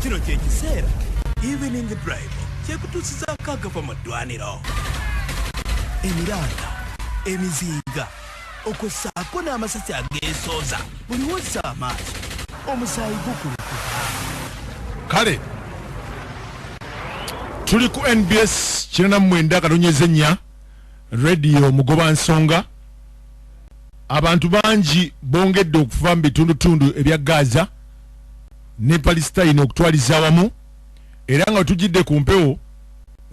kino kye kiseera evening drive kyekutuusizaako Agomuddwaniro. Emiranga, emizinga, okussaako n'amasasi ageesooza buli wozza amaaso omusaayi gukulukuka. Kale tuli ku NBS 94.4 radio mugoba nsonga. Abantu bangi bongedde okufa mu bitundutundu ebya Gaza ne Palestine okutwaliza awamu, era nga tujidde ku mpewo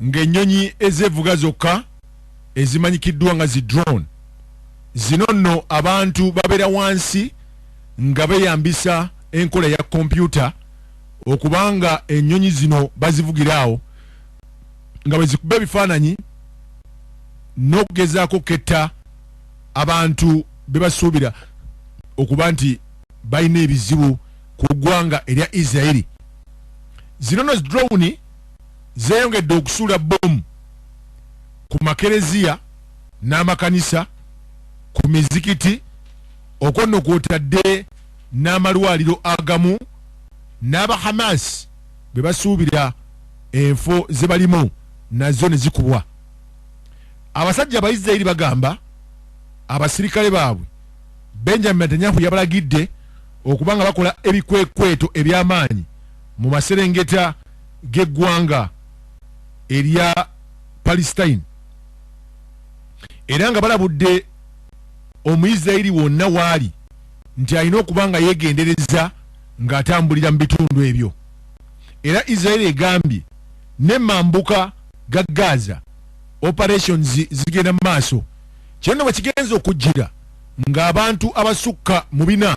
ng'ennyonyi ezeevuga zokka ezimanyikiddwa nga zi drone zino nno abantu babeera wansi nga beeyambisa enkola ya kompyuta okubanga ennyonyi zino bazivugiraawo nga bwe zikuba ebifaananyi n'okugezaako ketta abantu be basuubira okuba nti balina ebizibu ku ggwanga erya Israeli. Zino no drone zeeyongedde okusuula bomu ku makereziya n'amakanisa, ku mizikiti, okwo nno kw'otadde n'amalwaliro agamu, n'aba Hamas be basuubira enfo ze balimu nazo ne zikubwa. Abasajja Abayisirayiri bagamba abasirikale baabwe Benjamin Netanyahu yabalagidde okuba nga bakola ebikwekweto eby'amaanyi mu maserengeta g'eggwanga erya Palestine, era nga balabudde Omuyisirayiri wonna waali nti alina okuba nga yeegendereza ng'atambulira mu bitundu ebyo. Era Israeli egambye n'emambuka ga Gaza operations zigenda mu maaso, kino bwe kigenza okujjira ng'abantu abasukka mu 4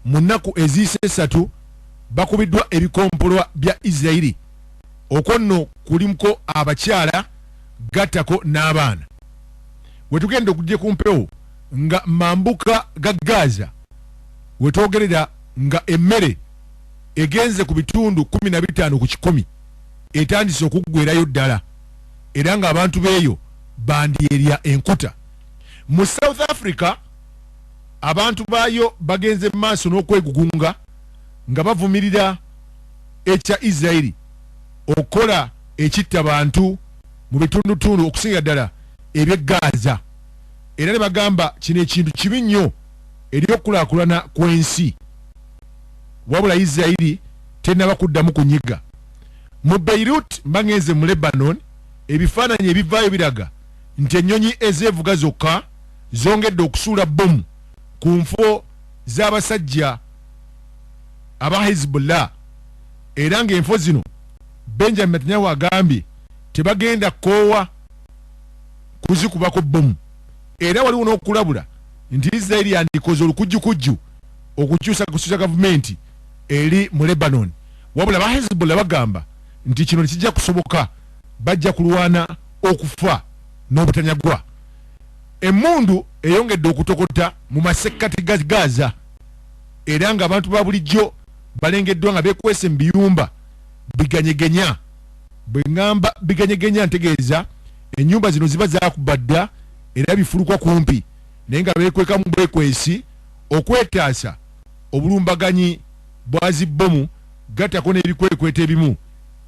mu nnaku eziyise 3 bakubiddwa ebikompolwa bya Israeli. Okwo nno kulimuko abakyala gattako n'abaana. Wetugenda okujja ku mpewo nga mambuka ga Gaza wetwogerera nga emmere egenze ku bitundu 15 ku 100 etandise okuggwerayo ddala, era nga abantu beeyo bandyerya enkuta. Mu South Africa abantu baayo bagenze mu maaso n'okwegugunga nga bavumirira ekya Israeli okukola ekitta bantu mu bitundutundu okusinga ddala eby'e Gaza, era ne bagamba kino ekintu kibi nnyo eri okukulaakulana kw'ensi, wabula Israeli tennaba kuddamu kunyiga. Mu Beirut mbangenze mu Lebanon, ebifaananyi ebivaayo biraga nti ennyonyi ezeevuga zokka zongedde okusuula bomu ku nfo z'abasajja aba Hezbollah, era ng'enfo zino Benjamin Netanyahu agambye tebagenda koowa kuzikubako bomu, era waliwo n'okulabula nti Israeli yandikoze olukujjukujju okukyusa gavumenti eri mu Lebanon, wabula aba Hezbollah bagamba nti kino tekijja kusoboka, bajja kulwana okufa n'obutanyagwa. Emmundu eyongedde okutokota mu masekkati ga Gaza, era ng'abantu ba bulijjo balengeddwa nga beekwese mu biyumba biganyegenya. Bwe ngamba biganyegenya ntegeeza ennyumba zino ziba zaakubadda era bifulukwa kumpi, naye nga beekweka mu bwekwesi okwetaasa obulumbaganyi bwa zibbomu gattako n'ebikwekweta ebimu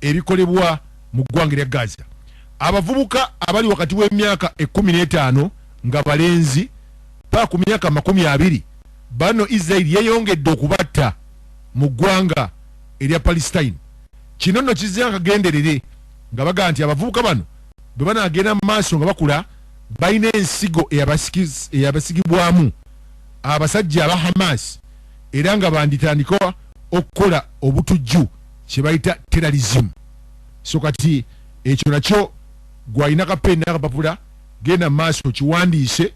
ebikolebwa mu ggwanga lya Gaza. Abavubuka abali wakati w'emyaka 15 nga balenzi paka ku myaka 20 bano Israeli yeyongedde okubatta mu ggwanga erya Palestine. Kino nno kizza akagenderere nga baga nti abavubuka bano bwe banaagenda mu maaso nga bakula balina ensigo eyabasigibwamu abasajja aba Hamas, era nga banditandika okukola obutujju kye bayita terrorism. So kati ekyo nakyo gwalina kapeni n'akapapula genda mu maaso kiwandiise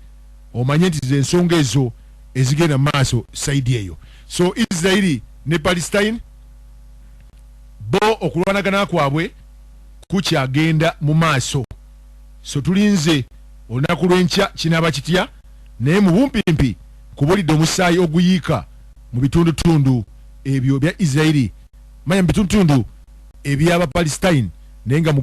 omanye nti z'ensonga ezo ezigenda mu maaso saidi eyo. So Israeli ne Palestine bo okulwanagana kwabwe kukyagenda mu maaso. So tulinze olunaku lw'enkya kinaaba kitya, naye mu bumpimpi kubulidde omusaayi oguyiika mu bitundutundu ebyo bya Israeli, manya mu bitundutundu eby'aba Palestine, naye nga mu